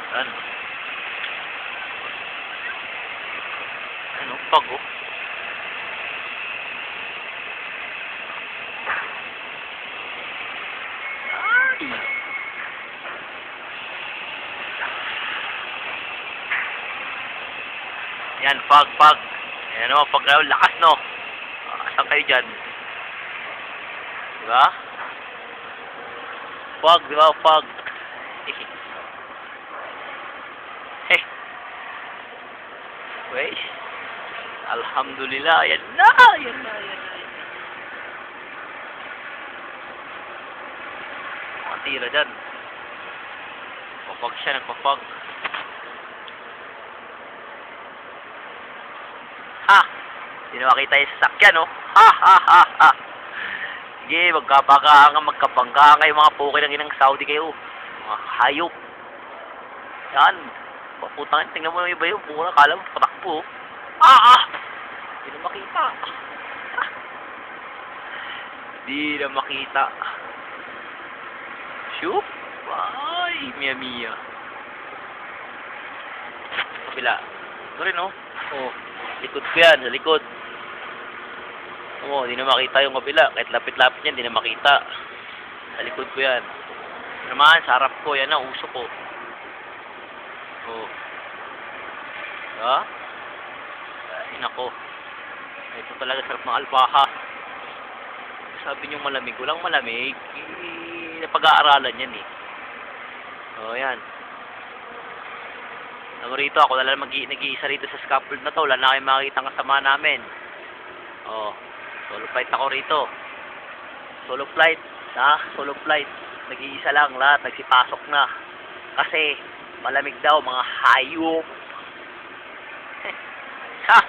Yan. Ano, pag oh. Ay. Yan, pag. Yan o, pag lakas no. Saan kayo dyan? Diba? Pag, diba? Pag. Eh. Wait. Alhamdulillah. Yan na. Yan na. Yan na. Matira dyan. Papag siya. Nagpapag. Ha! Hindi na makita yung sasakyan, no? Ha! Ha! Ha! Ha! Sige, magkabanggaan kayo mga puki ng inang Saudi kayo. Mga hayop. Yan. Paputangin, tingnan mo yung iba yun. Pura, kala mo, patakbo. Ah! Ah! Hindi na makita. Hindi na makita. Shoop! Ay! Mia. Kapila. Ito rin, no? Oh. Likod ko yan, sa likod. Oo, hindi na makita yung kabila. Kahit lapit-lapit yan, hindi na makita. Sa likod ko yan. Naman, sa harap ko, yan na, uso ko. Oo. Diba? Ay, nako. Ito talaga sarap ng alpaha. Sabi nyo malamig, walang malamig. Napag-aaralan yan eh. Oo, yan. Alam mo rito, ako na lang nag-iisa rito sa scaffold na to. Wala na kayong makikita ang kasama namin. Oh, solo flight ako rito. Solo flight, ha? Solo flight. Nag-iisa lang lahat, nagsipasok na. Kasi, malamig daw, mga hayop. Ha?